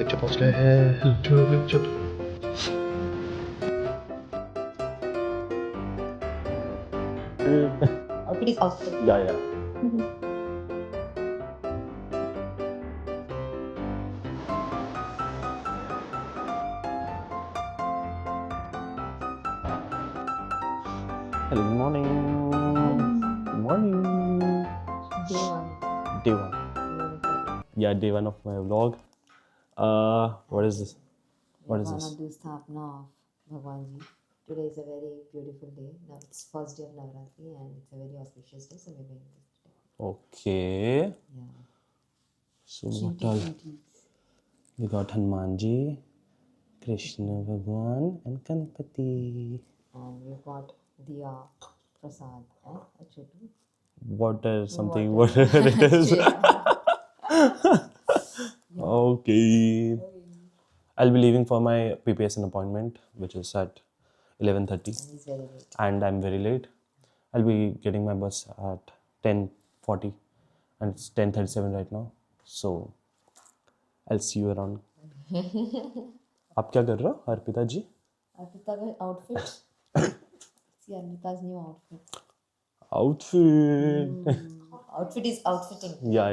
Lecture पहुंच रहे हैं लेक्चर Outfit is outfit. या hello good morning Day one. day one yeah day one of my vlog what is this what is this Do Sthapna of Bhagwan Ji. Today is a very beautiful day. Now it's first day of Navratri and it's a very auspicious day, so we're doing this today. okay Yeah. so what all we got Hanuman ji Krishna Bhagwan and Ganpati And we've got Diya Prasad and Achyutu. water something whatever it is okay I'll be leaving for my PPSN appointment which is at 11:30 And he's very late. and I'm very late. I'll be getting my bus at 10:40 and it's 10:37 right now. So I'll see you around. आप क्या कर रहे हो अर्पिता जी? Arpita's outfit. See Arpita's new outfit. Outfit. Outfit is outfitting. Yeah.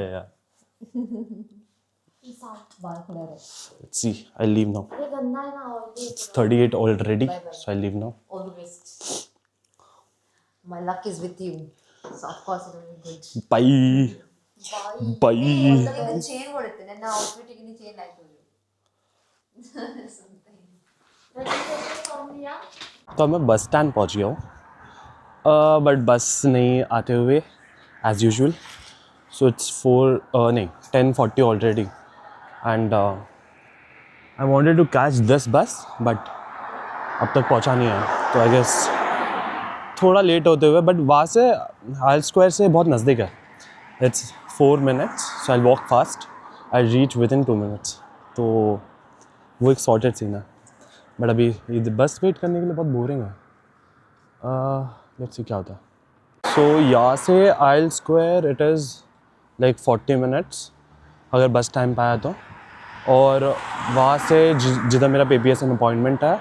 बाल खुला रहे. Let's see. I'll leave now. It's 38 already, so I'll leave now. All the best. My luck is with you. So of course it will be good. Bye. Bye. Chain ಕೊಡುತ್ತೆ ನನ್ನ outfit ಗೆ chain ಹಾಕಿದ್ರು. तो मैं bus stand पहुंच गया हूँ but बस नहीं आते हुए as usual so it's 10:40 already and I wanted to catch this bus but अब तक पहुंचा नहीं है तो आई गेस थोड़ा लेट होते हुए बट वहाँ से हाल स्क्वायर से बहुत नज़दीक है it's 4 minutes so I walk fast I reach with in 2 minutes तो वो एक सॉर्टेड सीन है बट अभी ये बस वेट करने के लिए बहुत बोरिंग है लेट्स सी क्या होता है सो यहाँ से oil square it is like 40 minutes अगर बस टाइम पे आया तो और वहाँ से जिधर मेरा PPSN अपॉइंटमेंट है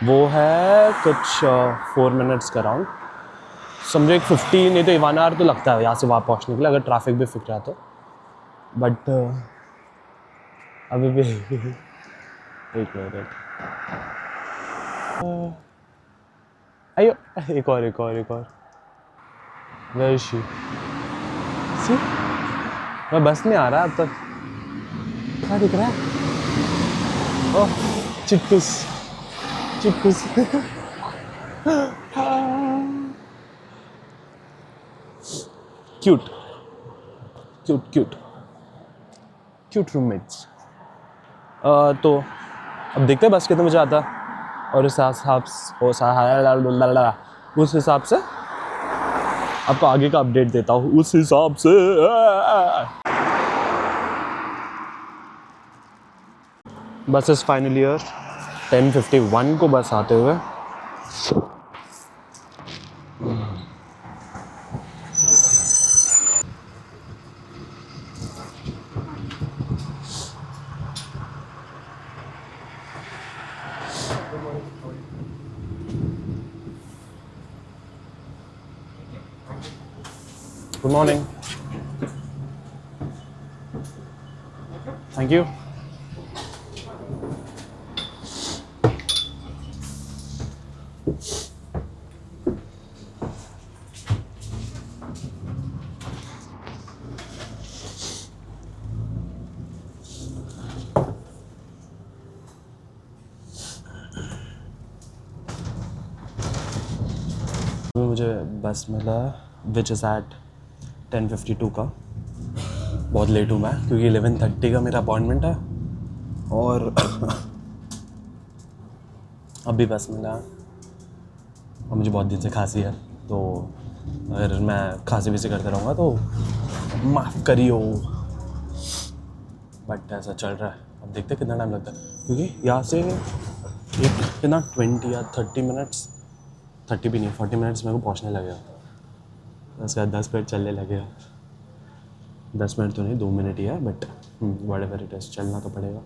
वो है कुछ 4 minutes का राउंड समझो एक 50 नहीं तो 1 hour तो लगता है यहाँ से वहाँ पहुँचने के लिए अगर ट्रैफिक भी फिक रहा तो बट अभी भी एक मिनट अयो एक और Where is she? See? मैं बस नहीं आ रहा अब तक क्या दिख रहा है ओह चिक्कूस क्यूट रूममेट्स तो अब देखते हैं बस कितने बजे आता है और उस हिसाब से आपको आगे का अपडेट देता हूँ उस हिसाब से बस इस फाइनल ईयर 10:51 को बस आते हुए Good morning. Thank you. मुझे बस मिला विच इज़ एट 10:52 का बहुत लेट हूँ मैं क्योंकि 11:30 का मेरा अपॉइंटमेंट है और अभी बस मिला और मुझे बहुत दिन से खांसी है तो अगर मैं खांसी भी से करते रहूँगा तो माफ़ करियो बट ऐसा चल रहा है अब देखते हैं कितना टाइम लगता है क्योंकि यहाँ से एक कितना 20 या 30 minutes 30 भी नहीं 40 minutes मेरे को पहुँचने लगेगा उसके बाद 10 मिनट चलने लगेगा 10 मिनट तो नहीं 2 मिनट ही है बट व्हाटएवर इट इज़ चलना तो पड़ेगा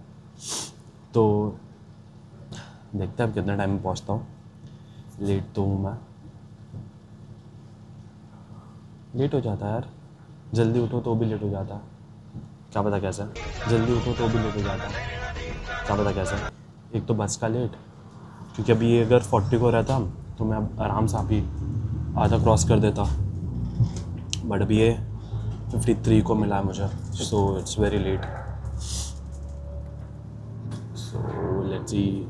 तो देखते हैं अब कितने टाइम में पहुंचता हूँ। लेट तो हूँ मैं, लेट हो जाता है यार, जल्दी उठो तो भी लेट हो जाता है, क्या पता कैसे, जल्दी उठो तो भी लेट हो जाता है, क्या पता कैसे। एक तो बस का लेट, क्योंकि अभी ये अगर 40 को रहता तो मैं अब आराम से अभी आधा क्रॉस कर देता, बट अभी ये 53 को मिला है मुझे, so it's very late. So let's see.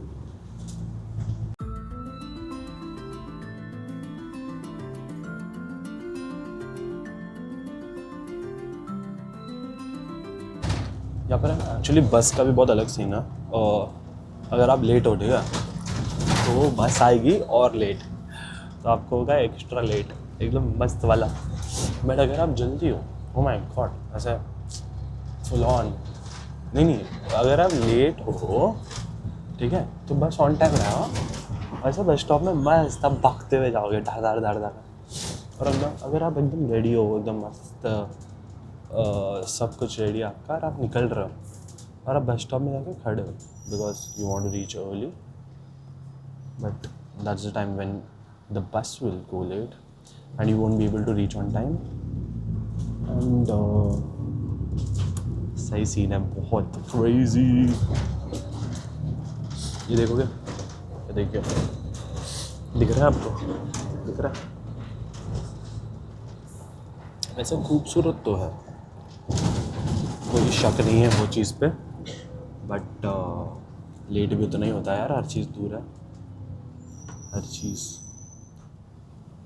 यहाँ पर एक्चुअली बस का भी बहुत अलग सीन है, और अगर आप लेट हो, ठीक है, तो बस आएगी और लेट, तो आपको होगा एक्स्ट्रा लेट, एकदम मस्त वाला। बट अगर आप जल्दी हो, ओ माय गॉड, ऐसे फुल ऑन नहीं, अगर आप लेट हो, ठीक है, तो बस ऑन टाइम रहा, ऐसा बस स्टॉप में मस्त आप भागते हुए जाओगे धार धार धार धार। और अगर आप एकदम रेडी हो, एकदम मस्त, सब कुछ रेडी है आपका, और आप निकल रहे हो और आप बस स्टॉप में जाके खड़े हो because you want to reach early, but that's the time when the bus will go late and you won't be able to reach on time. And सही सीन है, बहुत क्रेजी। ये देखोगे, ये देखिए, दिख रहा है आपको, दिख रहा है, वैसे खूबसूरत तो है, कोई शक नहीं है वो चीज़ पे, बट लेट भी उतना ही होता है यार, हर चीज़ दूर है, हर चीज़।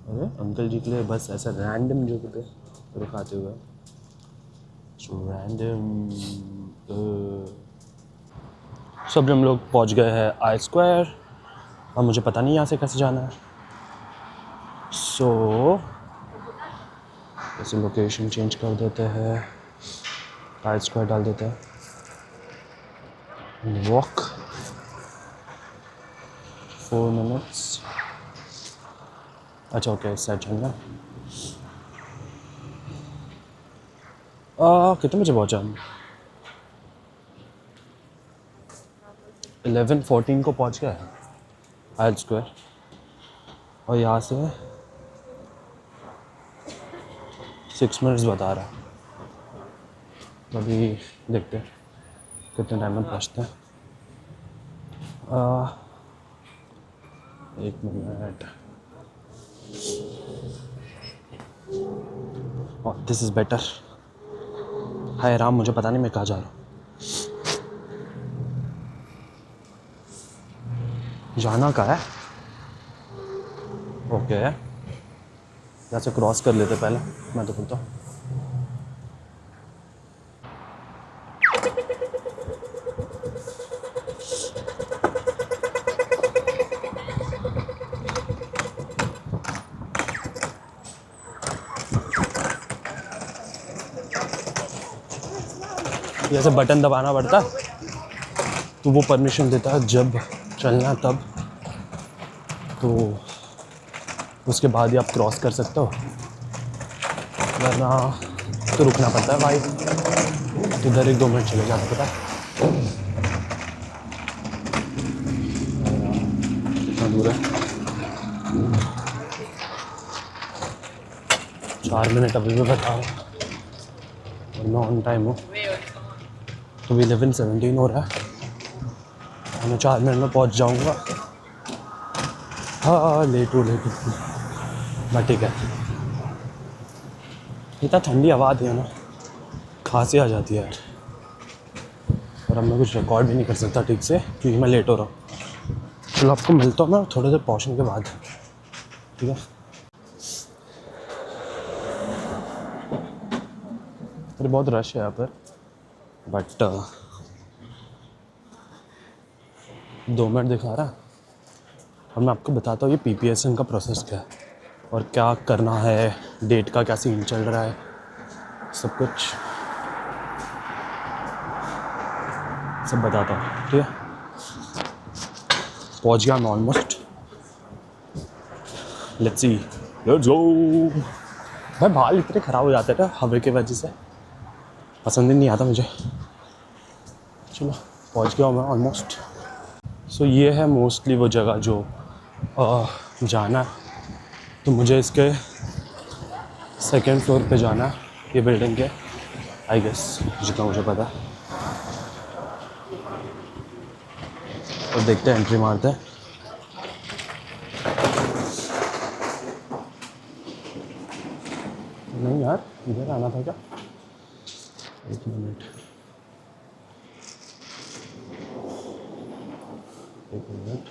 अरे अंकल जी के लिए बस ऐसा रैंडम जगह पे रुकाते हुए, सो रैंडम। सब हम लोग पहुंच गए हैं आई स्क्वायर, और मुझे पता नहीं यहाँ से कैसे जाना है, सो ऐसे लोकेशन चेंज कर देते हैं, आई स्क्वायर डाल देते हैं, वॉक 4 मिनट्स। अच्छा ओके, इस साइड चलना। कितने बजे पहुँचा हम? 11:14 को पहुँच गया है आई स्क्वायर, और यहाँ से 6 मिनट्स बता रहा है, तो अभी देखते हैं कितने टाइम में पहुँचते हैं। 1 मिनट, दिस इज़ बेटर। हाय राम, मुझे पता नहीं मैं कहाँ जा रहा हूँ, जाना कहाँ है? ओके, यहाँ से क्रॉस कर लेते पहले, मैं तो बोलता हूँ। जैसे बटन दबाना पड़ता है, तो वो परमिशन देता है जब चलना तब, तो उसके बाद ही आप क्रॉस कर सकते हो, वरना तो रुकना पड़ता है भाई, इधर 1-2 मिनट चले जाते, पता है कितना दूर है। 4 मिनट अभी भी बता रहा हूँ, और मैं ऑन टाइम हूँ, तो 11:17 हो रहा है, और मैं 4 मिनट में पहुँच जाऊँगा। हाँ लेट हूँ, बट ठीक है, इतना ठंडी हवा आती है ना, खांसी आ जाती है यार, और अब मैं कुछ रिकॉर्ड भी नहीं कर सकता ठीक से क्योंकि मैं लेट हो रहा हूँ। चलो आपको मिलता हूँ मैं थोड़ी देर पहुँचने के बाद, ठीक है। अरे बहुत रश है यहाँ पर, बट 2 मिनट दिखा रहा है, और मैं आपको बताता हूँ ये PPSN का प्रोसेस क्या है और क्या करना है, डेट का क्या सीन चल रहा है, सब कुछ सब बताता हूँ, ठीक है। पहुँच गया मैं almost, let's see, let's go. भाई बाल इतने ख़राब हो जाते हैं ना हवा की वजह से, पसंद ही नहीं आता मुझे। चलो पहुंच गया हूँ मैं ऑलमोस्ट। सो ये है मोस्टली वो जगह जो जाना है। तो मुझे इसके सेकंड फ्लोर पे जाना है, ये बिल्डिंग के, आई गेस, जितना मुझे पता है। और देखते हैं, एंट्री मारते हैं। नहीं यार, इधर आना था क्या? एक मिनट, एक minute.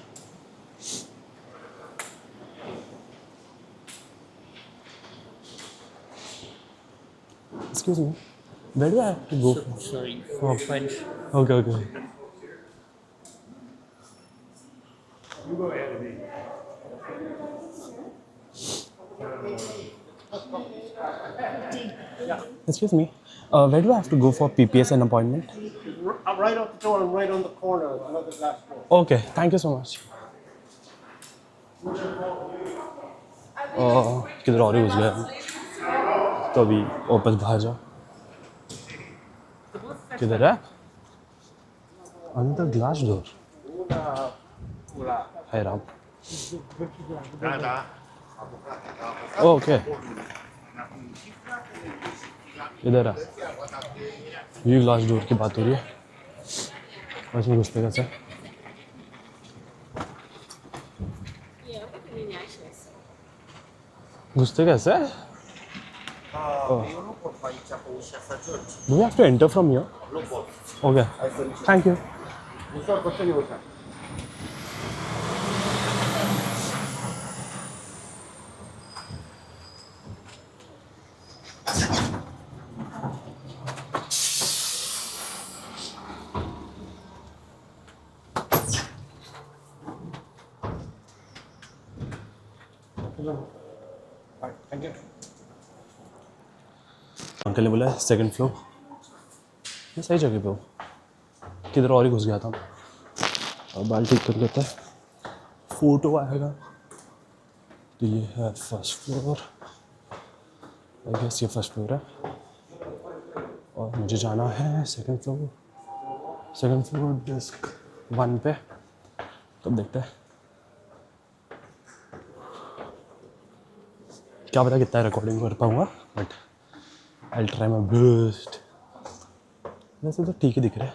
Excuse me, where do I have to go? Sorry, Oh, French. okay, okay. Excuse me, where do I have to go for PPS and appointment? I'm right out the door and right on the corner of another glass door. Okay, thank you so much. किधर और ही घुस गया मैं। तो अभी वापस बाहर जाओ। किधर है? अंदर ग्लास डोर। हाय राम। ओके, इधर है। ये ग्लास डोर की बात हो रही है। और इसमें घुसते कैसे? घुसते कैसे? Do we have to enter from here? Okay. Thank you. Thank you. Uncle ने बोला सेकंड फ्लोर। मैं सही जगह पे हूँ, किधर और ही घुस गया था। और बाल ठीक कर लेता है, फोटो आएगा। तो ये है फर्स्ट फ्लोर, आई गेस ये फर्स्ट फ्लोर है। और मुझे जाना है second floor. Second floor desk 1 पे। तो देखते हैं, क्या पता कितना रिकॉर्डिंग कर पाऊँगा, but I try my best. वैसे तो ठीक ही दिख रहा है।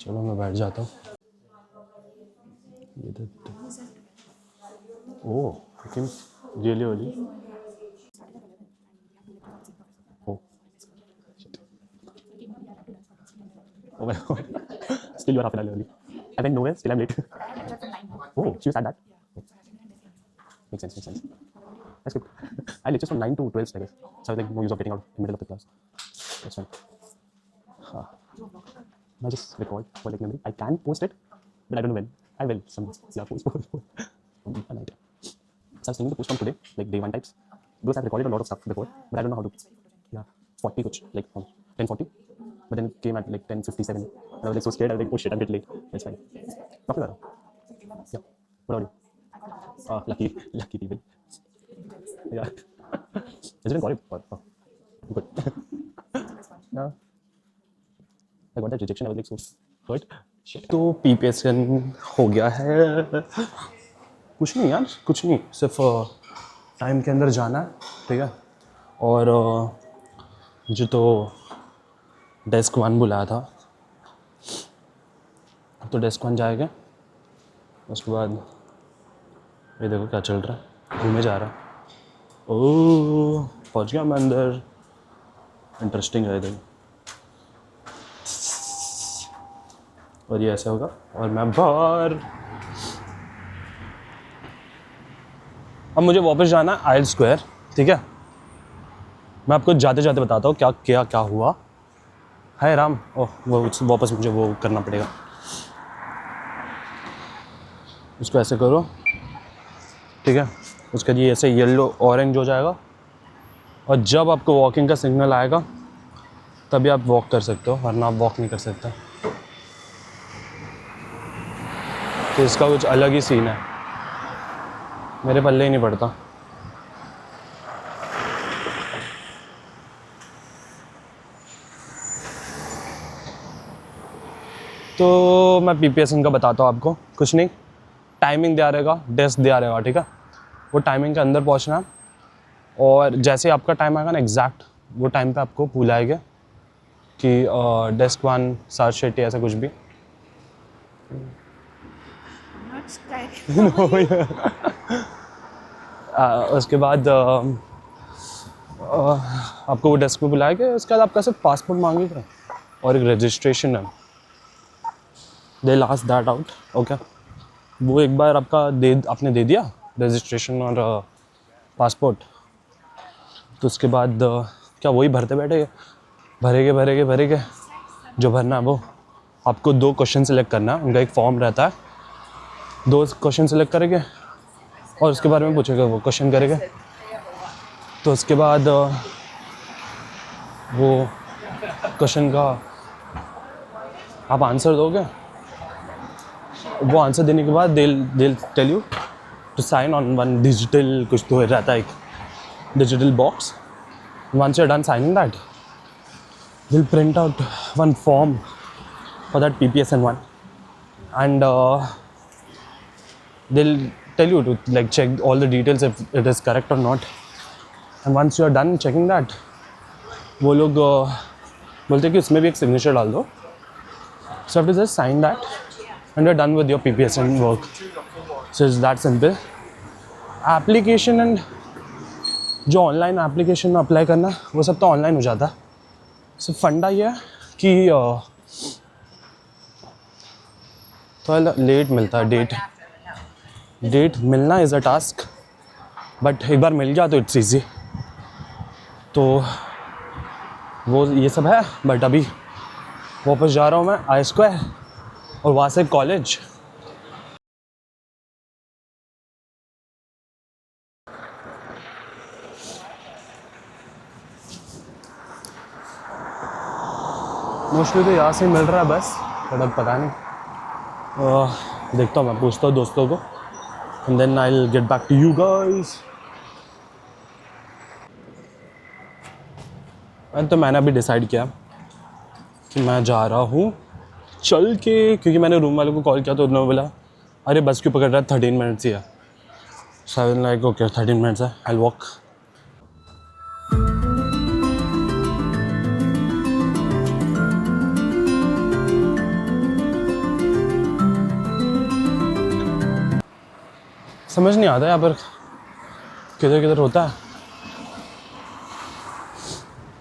चलो मैं बैठ जाता हूँ। ये देखते ओह रियली ओली। Oh oh my god, still you are half an hour early. I went nowhere, still I'm late. Oh, she said that. Makes sense, makes sense. That's good. I lectures from 9 to 12, I guess. So I was like, no use of getting out in the middle of the class. That's fine. I just record for like memory. I can post it, but I don't know when. I will some. Yeah, post. An idea. So I was thinking to post from today, like day 1 types. Because I've recorded a lot of stuff before, but I don't know how to. Yeah, 40 kuch, like 10:40. But then it came at like 10:57. And I was like so scared. I was like, oh shit, I'm a bit late. That's fine. Not bad. Yeah. What about you? Lucky people. Yeah. Is it in college? Oh, good. No. I got that rejection. I was like so hurt. Shit. तो PPSN हो गया है। कुछ नहीं यार, कुछ नहीं, सिर्फ टाइम के अंदर जाना है, ठीक है। और मुझे तो डेस्क 1 बुलाया था, तो डेस्क 1 जाएगा। उसके बाद ये देखो क्या चल रहा है, घूमे जा रहा है। ओह पहुंच गया मैं अंदर। इंटरेस्टिंग है देखो। और ये ऐसा होगा और मैं बाहर। अब मुझे वापस जाना है आयल स्क्वायर, ठीक है। मैं आपको जाते जाते बताता हूँ क्या हुआ। हाय राम। ओह वो वापस मुझे वो करना पड़ेगा। उसको ऐसे करो, ठीक है। उसके लिए ऐसे येलो ऑरेंज हो जाएगा, और जब आपको वॉकिंग का सिग्नल आएगा तभी आप वॉक कर सकते हो, वरना आप वॉक नहीं कर सकते। तो इसका कुछ अलग ही सीन है, मेरे पल्ले ही नहीं पड़ता। तो मैं PPSN का बताता हूँ आपको, कुछ नहीं, टाइमिंग दिया रहेगा, डेस्क दिया रहेगा, ठीक है। वो टाइमिंग के अंदर पहुँचना है और जैसे आपका टाइम आएगा ना एग्जैक्ट, वो टाइम पे आपको बुलाएगा कि डेस्क 1 सार शेट्टी ऐसा कुछ भी। Not sky. उसके बाद आपको वो डेस्क पे बुलाएगा, उसके बाद आपका सिर्फ पासपोर्ट मांगेगा और एक रजिस्ट्रेशन है, दे लास्ट दैट आउट, ओके। वो एक बार आपने दे दिया रजिस्ट्रेशन और पासपोर्ट, तो उसके बाद क्या वही भरते बैठे, भरेगे जो भरना है वो आपको 2 क्वेश्चन सेलेक्ट करना है, उनका एक फॉर्म रहता है, 2 क्वेश्चन सेलेक्ट करेंगे और उसके बारे में पूछेगा, वो क्वेश्चन करेंगे, तो उसके बाद वो क्वेश्चन का आप आंसर दोगे, वो आंसर देने के बाद they'll tell you to sign on one digital, कुछ तो रहता है एक digital box. Once you're done signing that, they'll print out one form for that PPSN one, and they'll tell you to like check all the details if it is correct or not. And once you're done checking that, वो लोग बोलते हैं कि उसमें भी एक signature डाल दो, so you have to just sign that and you're done with your PPSN work. So it's that simple. Application and जो ऑनलाइन एप्लीकेशन में अप्लाई करना वो सब तो ऑनलाइन हो जाता है, सिर्फ फंडा ये है कि थोड़ा लेट मिलता है, डेट मिलना इज़ अ टास्क, बट एक बार मिल गया तो इट्स ईजी, तो वो ये सब है। बट अभी वापस जा रहा हूँ मैं I² और वहाँ से कॉलेज। मोस्टली तो यहाँ से मिल रहा है बस, बट अब पता नहीं, देखता हूँ, मैं पूछता हूँ दोस्तों को, and then I will get back to you guys. तो मैंने अभी डिसाइड किया कि मैं जा रहा हूँ चल के, क्योंकि मैंने रूम वालों को कॉल किया तो उन्होंने बोला अरे बस क्यों पकड़ रहा है, 13 मिनट्स ही है। So I was like okay 13 minutes है, आई विल वॉक। समझ नहीं आता यहाँ पर किधर किधर होता है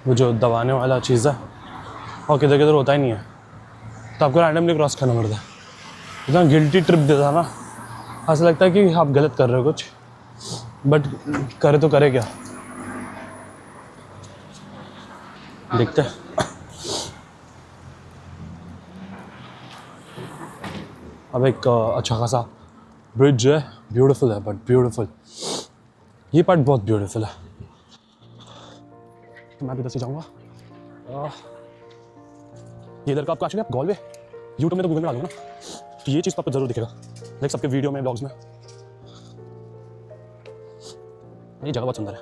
वो जो दबाने वाला चीज़ है, और किधर किधर होता ही नहीं है, तो आपको रैंडमली क्रॉस करना पड़ता है। इतना गिल्टी ट्रिप देता ना, ऐसा लगता है कि आप गलत कर रहे हो कुछ, बट करे तो करे क्या, देखते हैं। अब एक अच्छा खासा ब्रिज है, ब्यूटीफुल है, बट ब्यूटीफुल, ये पार्ट बहुत ब्यूटीफुल है। तो मैं भी इधर से जाऊँगा, ये इधर का आपको एक्चुअली आप गॉलवे यूट्यूब में तो गूगल में डालोगे ना, तो ये चीज़ तो आपको जरूर दिखेगा, लाइक सबके वीडियो में, ब्लॉग्स में। ये जगह बहुत सुंदर है।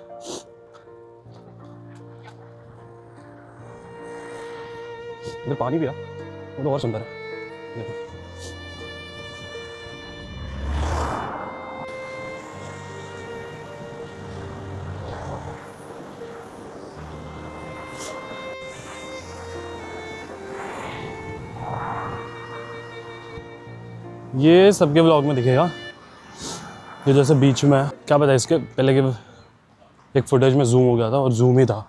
इधर पानी भी है, वो तो और सुंदर है, देखो। ये सबके ब्लॉग में दिखेगा, ये जैसे बीच में है, क्या पता इसके पहले के एक फुटेज में जूम हो गया था और जूम ही था,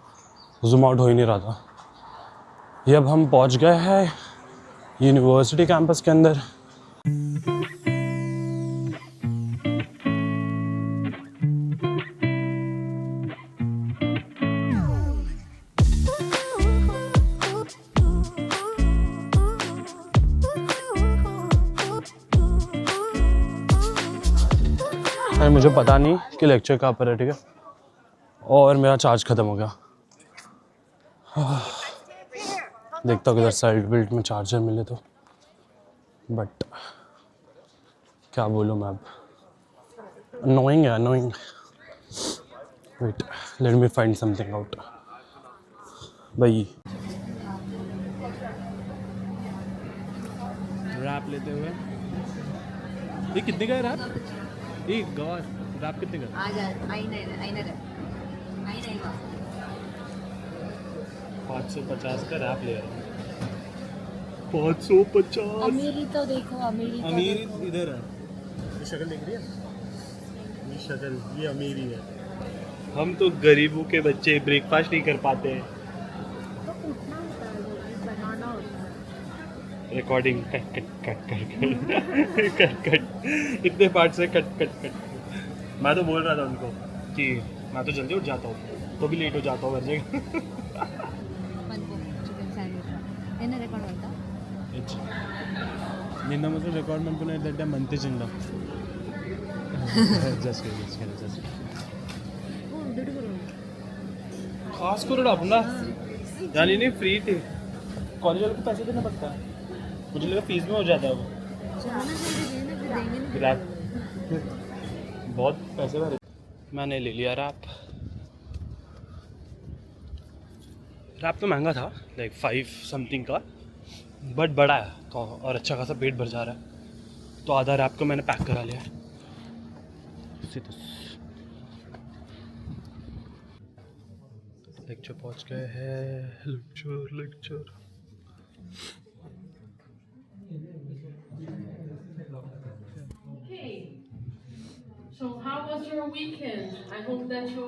जूम आउट हो ही नहीं रहा था। ये अब हम पहुंच गए हैं यूनिवर्सिटी कैंपस के अंदर। अरे मुझे पता नहीं कि लेक्चर कहाँ पर है, ठीक है, और मेरा चार्ज ख़त्म हो गया। देखता हूँ किधर साइड बिल्ट में चार्जर मिले तो, बट क्या बोलूँ मैं अब, अनोइंग है, annoying. Wait, let me find something out भाई। रैप लेते हुए। ये कितने का है रैप? ये गवार रैप कितने का? आ जा आई नहीं 550 का रैप ले रहा हूँ। 550। अमीरी तो देखो अमीरी तो अमीर देखो। इधर है। ये शक्ल दिख रही है? ये शक्ल, ये अमीरी है। हम तो गरीबों के बच्चे ब्रेकफास्ट नहीं कर पाते हैं। तो उठना होता है लोग, बनाना होता है। Recording cut cut cut cut cut cut इतने पार्ट से कट कट कट। मैं तो बोल रहा था उनको कि मैं तो जल्दी उठ जाता हूँ, तो भी लेट हो जाता हूँ हर जगह। మనకు చికెన్ శాండ్విచ్ ఎన్న రికార్డ్ అవుతా నిన్న మొత్తం రికార్డ్ అనుకునేదంటే మంచి చింద జస్ట్ ఓ దుడుగురు खास करो अपना यानी नहीं फ्री थे कॉलेज वालों को पैसे देना पड़ता है मुझे लगा फीस में हो जाता है वो చాలా జల్దీ దేనా फिर देंगे नहीं रैप बहुत पैसे भरे मैंने ले लिया रैप रैप तो महंगा था लाइक 5 समथिंग का बट बड़ा है तो और अच्छा खासा पेट भर जा रहा है तो आधा रैप को मैंने पैक करा लिया है लेक्चर पहुंच गए हैं lecture Hey, so how was your weekend? I hope that you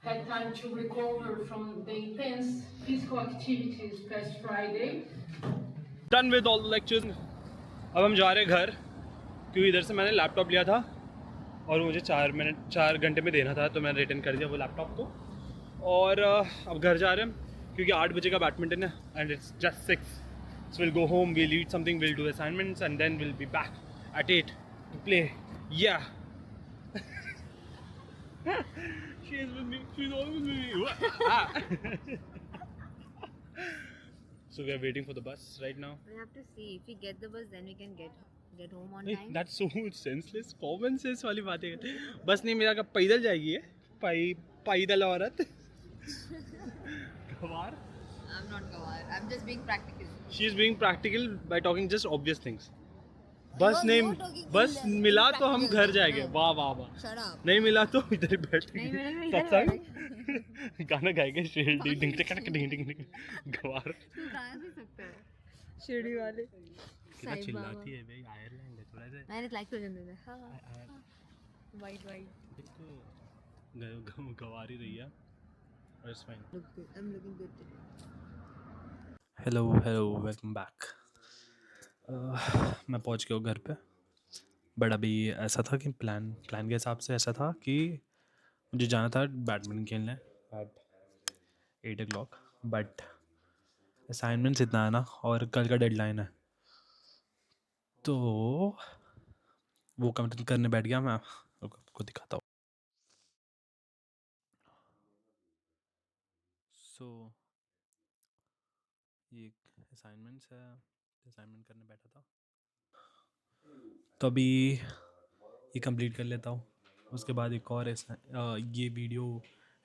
had time to recover from the intense physical activities past Friday. Done with all the lectures अब हम जा रहे हैं घर क्योंकि इधर से मैंने लैपटॉप लिया था और मुझे 4 घंटे में देना था तो मैंने रिटर्न कर दिया वो लैपटॉप को और अब घर जा रहे हैं क्योंकि 8 बजे का बैडमिंटन है and it's just 6 so will go home will eat something will do assignments and then will be back at 8 to play yeah she is with me she is always with me So we are waiting for the bus right now. We have to see if we get the bus then we can get home on नहीं, time. that's so senseless. Common sense वाली बातें कर बस नहीं मिला का पैदल जाएगी है पैदल औरत गवार I'm not gawar. I'm just being practical. she is being practical by talking just obvious things बस You are नहीं not talking बस in the- मिला in तो हम practical. घर जाएंगे वाह वाह वाह Shut up. नहीं मिला तो इधर ही नहीं मिला तो इधर बैठेंगे गाना गाएंगे डिंग डिंग डिंग डिंग डिंग गवार तू गा भी सकता है शिरडी वाले कितना साईं चिल्लाती बाबा। है भाई आयरलैंड है थोड़ा सा मैंने लाइक कर दिया हां वाइट एक तो गवार ही रही है और it's fine I'm looking good today. Hello welcome back मैं पहुंच गया हूँ घर पे बट अभी ऐसा था कि प्लान के हिसाब से ऐसा था कि मुझे जाना था बैडमिंटन खेलने एट 8 o'clock बट असाइनमेंट्स इतना है ना और कल का डेडलाइन है तो वो कंप्लीट करने बैठ गया मैं आपको दिखाता हूँ सो ये असाइनमेंट्स है असाइनमेंट करने बैठा था तो अभी ये कंप्लीट कर लेता हूँ उसके बाद एक और ये वीडियो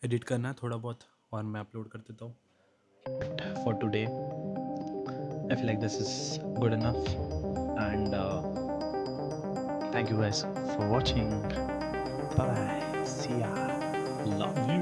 एडिट करना है थोड़ा बहुत और मैं अपलोड कर देता हूँ for today I feel like this is good enough and thank you guys for watching bye see ya love you